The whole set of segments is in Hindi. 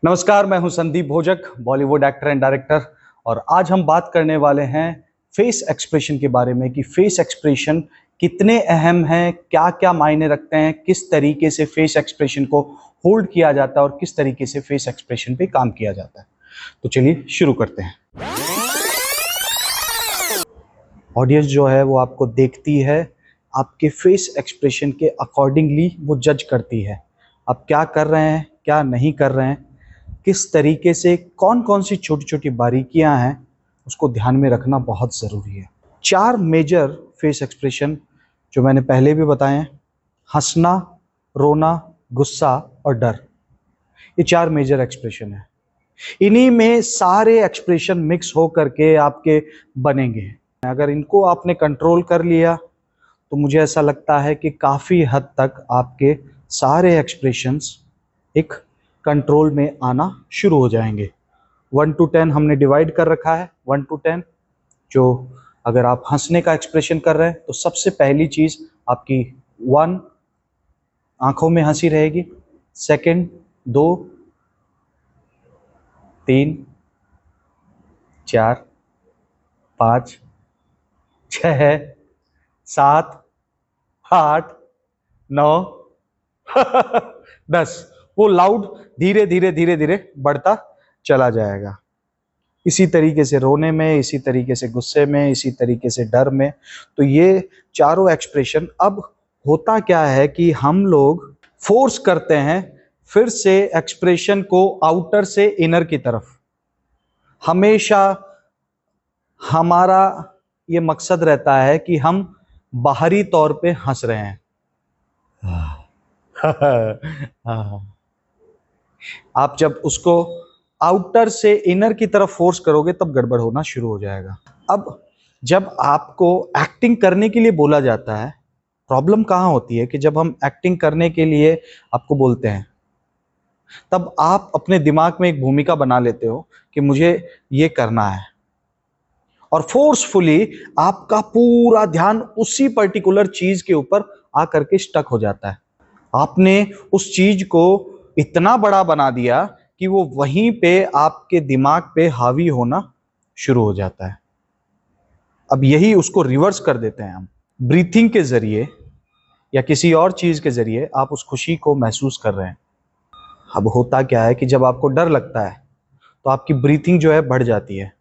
नमस्कार, मैं हूं संदीप भोजक, बॉलीवुड एक्टर एंड डायरेक्टर। और आज हम बात करने वाले हैं फेस एक्सप्रेशन के बारे में कि फेस एक्सप्रेशन कितने अहम हैं, क्या क्या मायने रखते हैं, किस तरीके से फेस एक्सप्रेशन को होल्ड किया जाता है और किस तरीके से फेस एक्सप्रेशन पे काम किया जाता है। तो चलिए शुरू करते हैं। ऑडियंस जो है वो आपको देखती है, आपके फेस एक्सप्रेशन के अकॉर्डिंगली वो जज करती है आप क्या कर रहे हैं, क्या नहीं कर रहे हैं, किस तरीके से, कौन कौन सी छोटी छोटी बारीकियां हैं, उसको ध्यान में रखना बहुत ज़रूरी है। 4 मेजर फेस एक्सप्रेशन जो मैंने पहले भी बताए हैं, हंसना, रोना, गुस्सा और डर, ये 4 मेजर एक्सप्रेशन है। इन्हीं में सारे एक्सप्रेशन मिक्स हो करके आपके बनेंगे। अगर इनको आपने कंट्रोल कर लिया तो मुझे ऐसा लगता है कि काफ़ी हद तक आपके सारे एक्सप्रेशंस एक कंट्रोल में आना शुरू हो जाएंगे। 1 to 10 हमने डिवाइड कर रखा है। 1 to 10 जो अगर आप हंसने का एक्सप्रेशन कर रहे हैं तो सबसे पहली चीज़ आपकी 1 आंखों में हंसी रहेगी, सेकंड 2, 3, 4, 5, 6, 7, 8, 9, 10। वो लाउड धीरे धीरे धीरे धीरे बढ़ता चला जाएगा। इसी तरीके से रोने में, इसी तरीके से गुस्से में, इसी तरीके से डर में। तो ये चारों एक्सप्रेशन, अब होता क्या है कि हम लोग फोर्स करते हैं फिर से एक्सप्रेशन को आउटर से इनर की तरफ। हमेशा हमारा ये मकसद रहता है कि हम बाहरी तौर पे हंस रहे हैं। आप जब उसको आउटर से इनर की तरफ फोर्स करोगे तब गड़बड़ होना शुरू हो जाएगा। अब जब आपको एक्टिंग करने के लिए बोला जाता है, प्रॉब्लम कहाँ होती है कि जब हम एक्टिंग करने के लिए आपको बोलते हैं तब आप अपने दिमाग में एक भूमिका बना लेते हो कि मुझे ये करना है, और फोर्सफुली आपका पूरा ध्यान उसी पर्टिकुलर चीज के ऊपर आकर के स्टक हो जाता है। आपने उस चीज को इतना बड़ा बना दिया कि वो वहीं पे आपके दिमाग पे हावी होना शुरू हो जाता है। अब यही उसको रिवर्स कर देते हैं हम। ब्रीथिंग के जरिए या किसी और चीज के जरिए आप उस खुशी को महसूस कर रहे हैं। अब होता क्या है कि जब आपको डर लगता है तो आपकी ब्रीथिंग जो है बढ़ जाती है,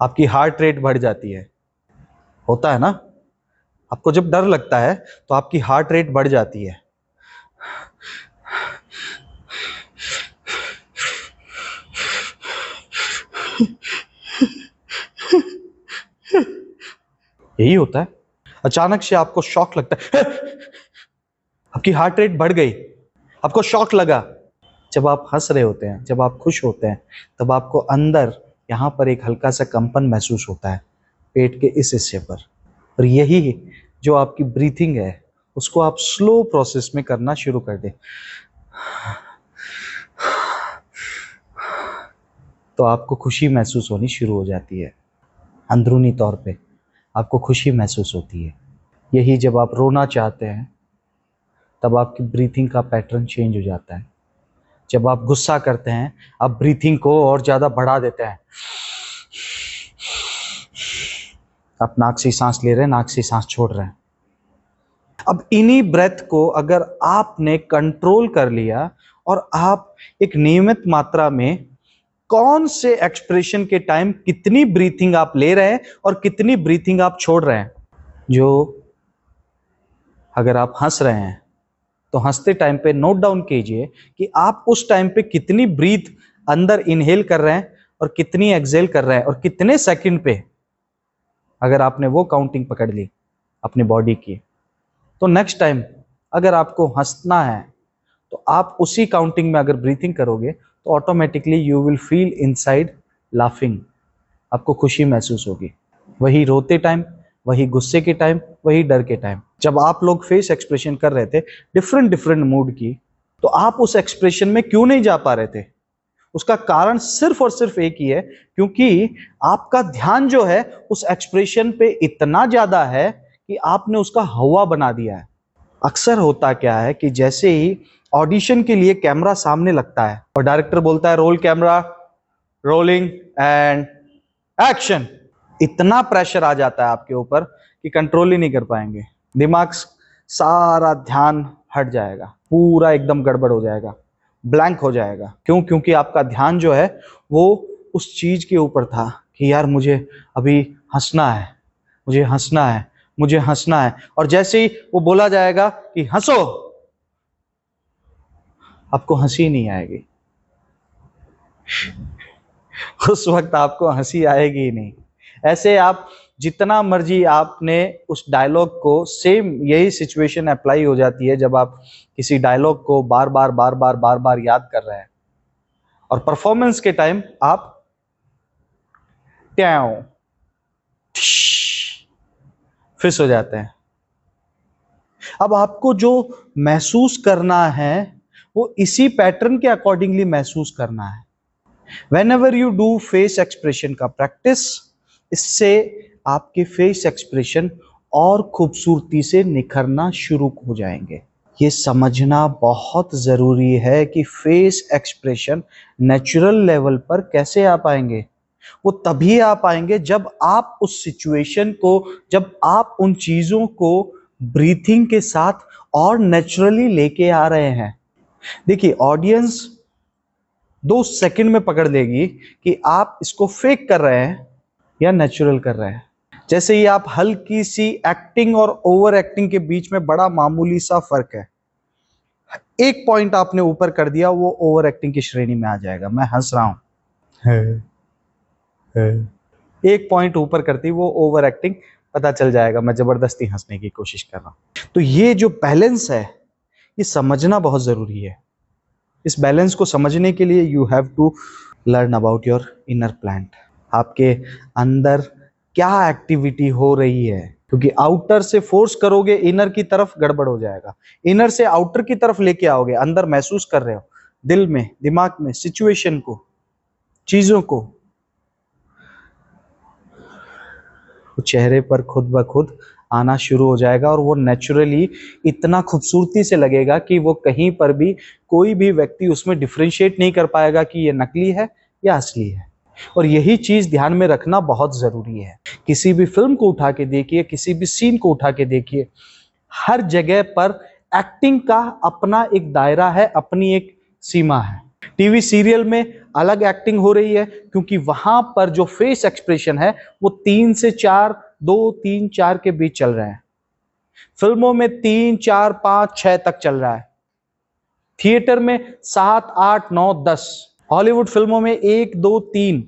आपकी हार्ट रेट बढ़ जाती है। होता है ना, आपको जब डर लगता है तो आपकी हार्ट रेट बढ़ जाती है। यही होता है। अचानक से आपको शॉक लगता है, आपकी हार्ट रेट बढ़ गई, आपको शॉक लगा। जब आप हंस रहे होते हैं, जब आप खुश होते हैं, तब आपको अंदर यहाँ पर एक हल्का सा कंपन महसूस होता है पेट के इस हिस्से पर। और यही जो आपकी ब्रीथिंग है उसको आप स्लो प्रोसेस में करना शुरू कर दें तो आपको खुशी महसूस होनी शुरू हो जाती है। अंदरूनी तौर पे आपको खुशी महसूस होती है। यही जब आप रोना चाहते हैं तब आपकी ब्रीथिंग का पैटर्न चेंज हो जाता है। जब आप गुस्सा करते हैं आप ब्रीथिंग को और ज़्यादा बढ़ा देते हैं। आप नाक से सांस ले रहे हैं, नाक से सांस छोड़ रहे हैं। अब इन्हीं ब्रेथ को अगर आपने कंट्रोल कर लिया और आप एक नियमित मात्रा में कौन से एक्सप्रेशन के टाइम कितनी ब्रीथिंग आप ले रहे हैं और कितनी ब्रीथिंग आप छोड़ रहे हैं। जो अगर आप हंस रहे हैं तो हंसते टाइम पे नोट डाउन कीजिए कि आप उस टाइम पे कितनी ब्रीथ अंदर इनहेल कर रहे हैं और कितनी एक्सहेल कर रहे हैं और कितने सेकंड पे। अगर आपने वो काउंटिंग पकड़ ली अपनी बॉडी की तो नेक्स्ट टाइम अगर आपको हंसना है तो आप उसी काउंटिंग में अगर ब्रीथिंग करोगे तो automatically you will feel inside laughing. आपको खुशी महसूस होगी। वही रोते टाइम, वही गुस्से के टाइम, वही डर के टाइम। जब आप लोग फेस एक्सप्रेशन कर रहे थे डिफरेंट डिफरेंट मूड की, तो आप उस एक्सप्रेशन में क्यों नहीं जा पा रहे थे? उसका कारण सिर्फ और सिर्फ एक ही है, क्योंकि आपका ध्यान जो है उस एक्सप्रेशन पे इतना ज्यादा है कि आपने उसका हवा बना दिया है। अक्सर होता क्या है कि जैसे ही ऑडिशन के लिए कैमरा सामने लगता है और डायरेक्टर बोलता है roll camera, rolling and action. इतना प्रेशर आ जाता है आपके ऊपर कि कंट्रोल ही नहीं कर पाएंगे। दिमाग सारा ध्यान हट जाएगा, पूरा एकदम गड़बड़ हो जाएगा, ब्लैंक हो जाएगा। क्यों? क्योंकि आपका ध्यान जो है वो उस चीज के ऊपर था कि यार मुझे अभी हंसना है, मुझे हंसना है, मुझे हंसना है। और जैसे ही वो बोला जाएगा कि हंसो, आपको हंसी नहीं आएगी। उस वक्त आपको हंसी आएगी ही नहीं। ऐसे आप जितना मर्जी आपने उस डायलॉग को, सेम यही सिचुएशन अप्लाई हो जाती है जब आप किसी डायलॉग को बार बार बार बार बार बार याद कर रहे हैं और परफॉर्मेंस के टाइम आप ट्याओ फिस हो जाते हैं। अब आपको जो महसूस करना है वो इसी पैटर्न के अकॉर्डिंगली महसूस करना है। Whenever you do face expression का प्रैक्टिस, इससे आपके फेस एक्सप्रेशन और खूबसूरती से निखरना शुरू हो जाएंगे। ये समझना बहुत जरूरी है कि फेस एक्सप्रेशन नेचुरल लेवल पर कैसे आ पाएंगे। वो तभी आ पाएंगे जब आप उस सिचुएशन को, जब आप उन चीजों को ब्रीथिंग के साथ और नेचुरली लेके आ रहे हैं। देखिए, ऑडियंस 2 सेकंड में पकड़ लेगी कि आप इसको फेक कर रहे हैं या नेचुरल कर रहे हैं। जैसे ही आप हल्की सी एक्टिंग और ओवर एक्टिंग के बीच में बड़ा मामूली सा फर्क है, एक पॉइंट आपने ऊपर कर दिया, वो ओवर एक्टिंग की श्रेणी में आ जाएगा। मैं हंस रहा हूं, एक पॉइंट ऊपर करती वो ओवर एक्टिंग, पता चल जाएगा मैं जबरदस्ती हंसने की कोशिश कर रहा हूं। तो ये जो बैलेंस है ये समझना बहुत जरूरी है। इस बैलेंस को समझने के लिए you have to learn about your inner plant. आपके अंदर क्या एक्टिविटी हो रही है, क्योंकि आउटर से फोर्स करोगे इनर की तरफ, गड़बड़ हो जाएगा। इनर से आउटर की तरफ लेके आओगे, अंदर महसूस कर रहे हो, दिल में, दिमाग में, सिचुएशन को, चीजों को, चेहरे पर खुद ब खुद आना शुरू हो जाएगा और वो नेचुरली इतना खूबसूरती से लगेगा कि वो कहीं पर भी कोई भी व्यक्ति उसमें डिफरेंशिएट नहीं कर पाएगा कि ये नकली है या असली है। और यही चीज ध्यान में रखना बहुत जरूरी है। किसी भी फिल्म को उठा के देखिए, किसी भी सीन को उठा के देखिए, हर जगह पर एक्टिंग का अपना एक दायरा है, अपनी एक सीमा है। टीवी सीरियल में अलग एक्टिंग हो रही है क्योंकि वहां पर जो फेस एक्सप्रेशन है वो 3 से 4, 2, 3, 4 के बीच चल रहा है। फिल्मों में 3, 4, 5, 6 तक चल रहा है। थिएटर में 7, 8, 9, 10। हॉलीवुड फिल्मों में 1, 2, 3,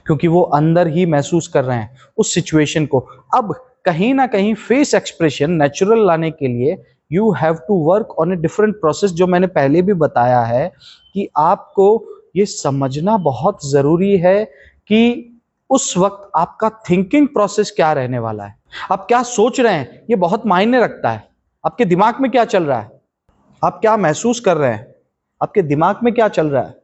क्योंकि वो अंदर ही महसूस कर रहे हैं उस सिचुएशन को। अब कहीं ना कहीं फेस एक्सप्रेशन नेचुरल लाने के लिए you have to work on a different process, जो मैंने पहले भी बताया है कि आपको ये समझना बहुत जरूरी है कि उस वक्त आपका थिंकिंग प्रोसेस क्या रहने वाला है। आप क्या सोच रहे हैं ये बहुत मायने रखता है। आपके दिमाग में क्या चल रहा है, आप क्या महसूस कर रहे हैं, आपके दिमाग में क्या चल रहा है,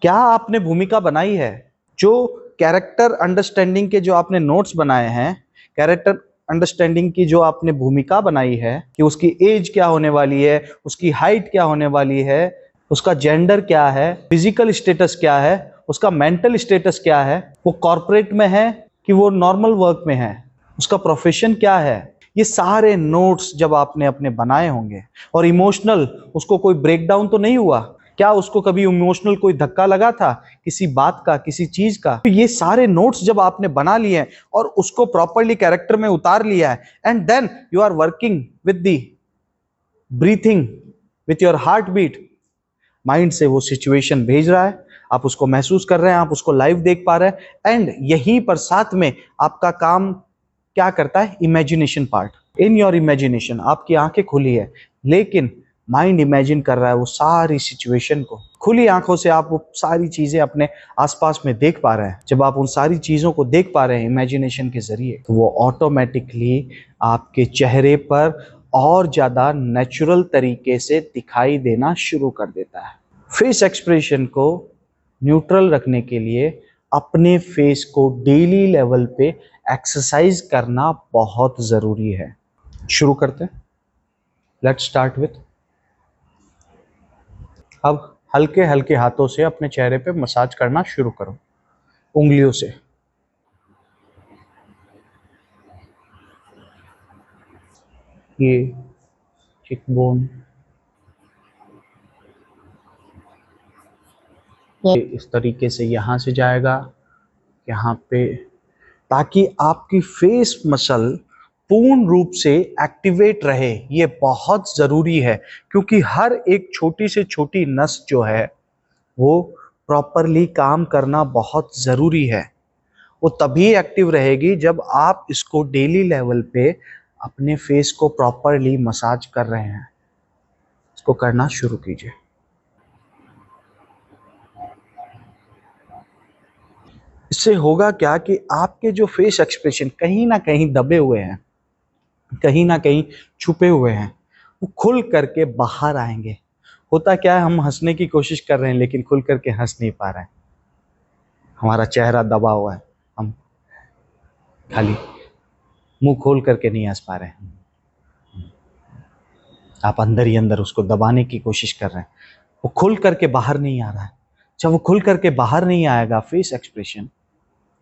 क्या आपने भूमिका बनाई है। जो कैरेक्टर अंडरस्टैंडिंग के जो आपने नोट्स बनाए हैं, कैरेक्टर अंडरस्टैंडिंग की जो आपने भूमिका बनाई है कि उसकी एज क्या होने वाली है, उसकी हाइट क्या होने वाली है, उसका जेंडर क्या है, फिजिकल स्टेटस क्या है, उसका मेंटल स्टेटस क्या है, वो कॉर्पोरेट में है कि वो नॉर्मल वर्क में है, उसका प्रोफेशन क्या है। ये सारे नोट्स जब आपने अपने बनाए होंगे, और इमोशनल उसको कोई ब्रेकडाउन तो नहीं हुआ, क्या उसको कभी इमोशनल कोई धक्का लगा था किसी बात का, किसी चीज का। तो ये सारे नोट्स जब आपने बना लिए हैं और उसको प्रॉपरली कैरेक्टर में उतार लिया है, and then you are working with the breathing, with your heart beat, mind से वो सिचुएशन भेज रहा है, आप उसको महसूस कर रहे हैं, आप उसको लाइव देख पा रहे हैं। एंड यहीं पर साथ में आपका काम क्या करता है, imagination part. In your imagination आपकी आंखें खुली है, लेकिन माइंड इमेजिन कर रहा है वो सारी सिचुएशन को। खुली आंखों से आप वो सारी चीजें अपने आसपास में देख पा रहे हैं। जब आप उन सारी चीजों को देख पा रहे हैं इमेजिनेशन के जरिए, तो वो ऑटोमेटिकली आपके चेहरे पर और ज्यादा नेचुरल तरीके से दिखाई देना शुरू कर देता है। फेस एक्सप्रेशन को न्यूट्रल रखने के लिए अपने फेस को डेली लेवल पे एक्सरसाइज करना बहुत जरूरी है। शुरू करते हैं। लेट्स स्टार्ट विथ अब हल्के हल्के हाथों से अपने चेहरे पे मसाज करना शुरू करो, उंगलियों से। ये चिकबोन, ये इस तरीके से यहाँ से जाएगा यहाँ पे, ताकि आपकी फेस मसल पूर्ण रूप से एक्टिवेट रहे। ये बहुत जरूरी है, क्योंकि हर एक छोटी से छोटी नस जो है वो प्रॉपरली काम करना बहुत जरूरी है। वो तभी एक्टिव रहेगी जब आप इसको डेली लेवल पे अपने फेस को प्रॉपरली मसाज कर रहे हैं। इसको करना शुरू कीजिए। इससे होगा क्या कि आपके जो फेस एक्सप्रेशन कहीं ना कहीं दबे हुए हैं, कहीं ना कहीं छुपे हुए हैं, वो खुल करके बाहर आएंगे। होता क्या है, हम हंसने की कोशिश कर रहे हैं लेकिन खुल करके हंस नहीं पा रहे हैं, हमारा चेहरा दबा हुआ है, हम खाली मुंह खोल करके नहीं हंस पा रहे हैं। आप अंदर ही अंदर उसको दबाने की कोशिश कर रहे हैं, वो खुल करके बाहर नहीं आ रहा है। जब वो खुल करके बाहर नहीं आएगा फेस एक्सप्रेशन,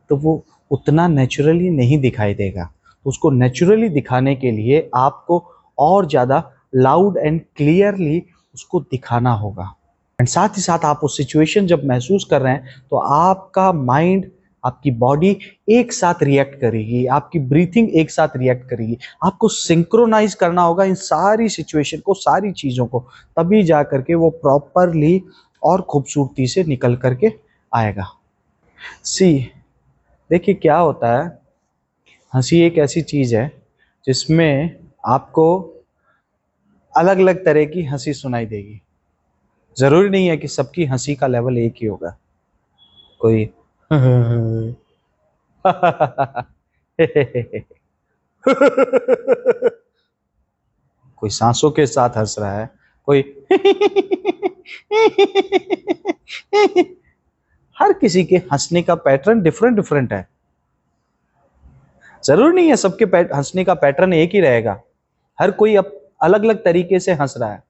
तो वो उतना नेचुरली नहीं दिखाई देगा। तो उसको नेचुरली दिखाने के लिए आपको और ज़्यादा लाउड एंड क्लियरली उसको दिखाना होगा। एंड साथ ही साथ आप उस सिचुएशन जब महसूस कर रहे हैं तो आपका माइंड, आपकी बॉडी एक साथ रिएक्ट करेगी, आपकी ब्रीथिंग एक साथ रिएक्ट करेगी। आपको सिंक्रोनाइज करना होगा इन सारी सिचुएशन को, सारी चीज़ों को, तभी जा करके वो प्रॉपरली और खूबसूरती से निकल करके आएगा। सी, देखिए क्या होता है, हंसी एक ऐसी चीज है जिसमें आपको अलग अलग तरह की हंसी सुनाई देगी। जरूरी नहीं है कि सबकी हंसी का लेवल एक ही होगा। कोई कोई सांसों के साथ हंस रहा है, कोई हर किसी के हंसने का पैटर्न डिफरेंट डिफरेंट है। जरूरी नहीं है सबके हंसने का पैटर्न एक ही रहेगा। हर कोई अब अलग अलग तरीके से हंस रहा है।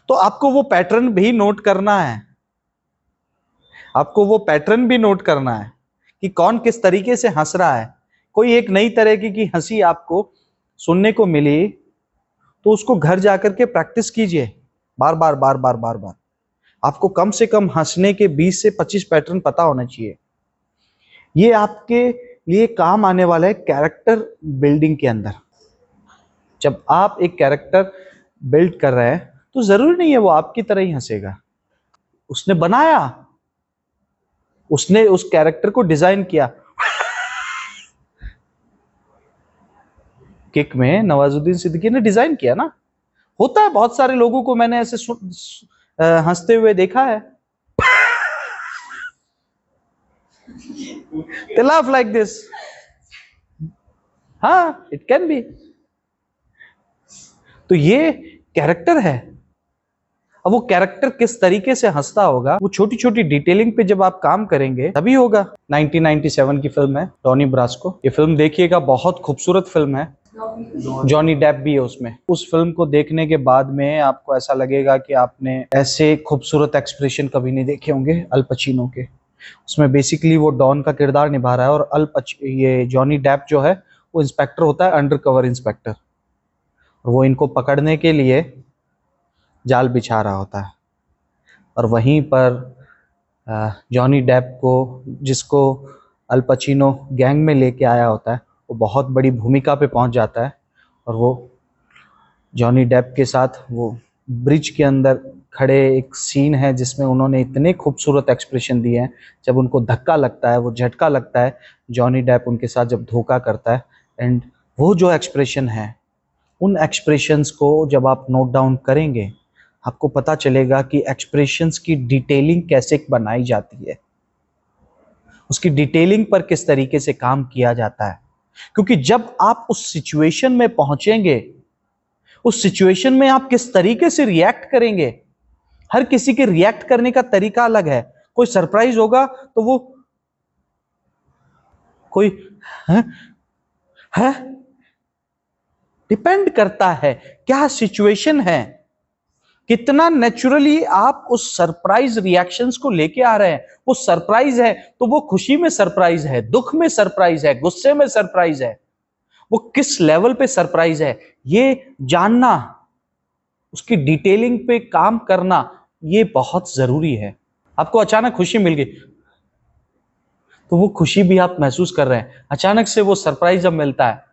तो आपको वो पैटर्न भी नोट करना है, आपको वो पैटर्न भी नोट करना है कि कौन किस तरीके से हंस रहा है। कोई एक नई तरह की हंसी आपको सुनने को मिली तो उसको घर जाकर के प्रैक्टिस कीजिए, बार बार बार बार बार बार। आपको कम से कम हंसने के 20 से 25 पैटर्न पता होना चाहिए। ये आपके लिए काम आने वाला है कैरेक्टर बिल्डिंग के अंदर। जब आप एक कैरेक्टर बिल्ड कर रहे हैं तो जरूरी नहीं है वो आपकी तरह ही हंसेगा। उसने बनाया, उसने उस कैरेक्टर को डिजाइन किया। किक में नवाजुद्दीन सिद्दीकी ने डिजाइन किया ना। होता है, बहुत सारे लोगों को मैंने ऐसे हंसते हुए देखा है। They laugh like this. हाँ, it can be. तो ये कैरेक्टर है। अब वो कैरेक्टर किस तरीके से हंसता होगा, वो छोटी छोटी डिटेलिंग पे जब आप काम करेंगे तभी होगा। 1997 की फिल्म है डॉनी ब्रास्को, ये फिल्म देखिएगा, बहुत खूबसूरत फिल्म है। जॉनी डेप भी है उसमें। उस फिल्म को देखने के बाद में आपको ऐसा लगेगा कि आपने ऐसे खूबसूरत एक्सप्रेशन कभी नहीं देखे होंगे अल पचिनो के। उसमें बेसिकली वो डॉन का किरदार निभा रहा है और ये जॉनी डेप जो है वो इंस्पेक्टर होता है, अंडर कवर इंस्पेक्टर, और वो इनको पकड़ने के लिए जाल बिछा रहा होता है। और वहीं पर जॉनी डेप को, जिसको अल पचिनो गैंग में लेके आया होता है, वो बहुत बड़ी भूमिका पे पहुंच जाता है। और वो जॉनी डेप के साथ वो ब्रिज के अंदर खड़े एक सीन है जिसमें उन्होंने इतने खूबसूरत एक्सप्रेशन दिए हैं। जब उनको धक्का लगता है, वो झटका लगता है, जॉनी डेप उनके साथ जब धोखा करता है, एंड वो जो एक्सप्रेशन है, उन एक्सप्रेशंस को जब आप नोट डाउन करेंगे आपको पता चलेगा कि एक्सप्रेशंस की डिटेलिंग कैसे बनाई जाती है, उसकी डिटेलिंग पर किस तरीके से काम किया जाता है। क्योंकि जब आप उस सिचुएशन में पहुंचेंगे, उस सिचुएशन में आप किस तरीके से रिएक्ट करेंगे, हर किसी के रिएक्ट करने का तरीका अलग है। कोई सरप्राइज होगा तो वो कोई है डिपेंड करता है क्या सिचुएशन है। कितना नेचुरली आप उस सरप्राइज रिएक्शंस को लेके आ रहे हैं। वो सरप्राइज है तो वो खुशी में सरप्राइज है, दुख में सरप्राइज है, गुस्से में सरप्राइज है, वो किस लेवल पे सरप्राइज है ये जानना, उसकी डिटेलिंग पे काम करना, ये बहुत जरूरी है। आपको अचानक खुशी मिल गई तो वो खुशी भी आप महसूस कर रहे हैं। अचानक से वो सरप्राइज जब मिलता है,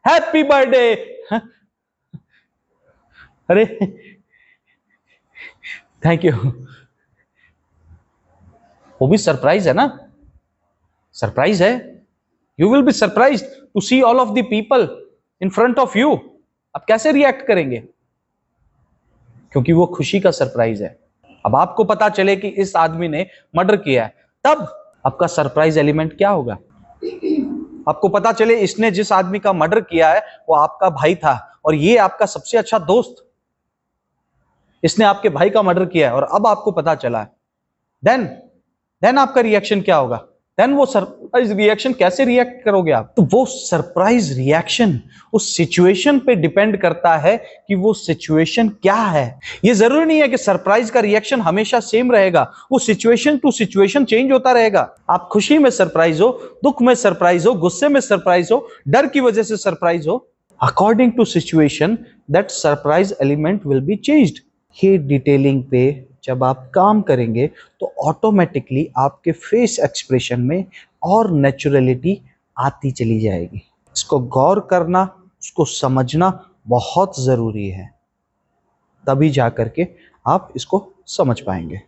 हैप्पी बर्थडे, अरे थैंक यू, वो भी सरप्राइज है ना, सरप्राइज है। You will be surprise to see all of the people in front of you. आप कैसे रिएक्ट करेंगे? क्योंकि वो खुशी का सरप्राइज है। अब आपको पता चले कि इस आदमी ने मर्डर किया है, तब आपका सरप्राइज एलिमेंट क्या होगा? आपको पता चले इसने जिस आदमी का मर्डर किया है वो आपका भाई था और ये आपका सबसे अच्छा दोस्त, इसने आपके भाई का मर्डर किया है और अब आपको पता चला है, देन आपका रिएक्शन क्या होगा? देन वो सरप्राइज रिएक्शन कैसे रिएक्ट करोगे आप? तो वो सरप्राइज रिएक्शन उस सिचुएशन पे डिपेंड करता है कि वो सिचुएशन क्या है। ये जरूरी नहीं है कि सरप्राइज का रिएक्शन हमेशा सेम रहेगा, वो सिचुएशन टू सिचुएशन चेंज होता रहेगा। आप खुशी में सरप्राइज हो, दुख में सरप्राइज हो, गुस्से में सरप्राइज हो, डर की वजह से सरप्राइज हो, according to situation that surprise element will be changed. ये डिटेलिंग पे जब आप काम करेंगे तो ऑटोमेटिकली आपके फेस एक्सप्रेशन में और नेचुरलिटी आती चली जाएगी। इसको गौर करना, उसको समझना बहुत जरूरी है, तभी जाकर के आप इसको समझ पाएंगे।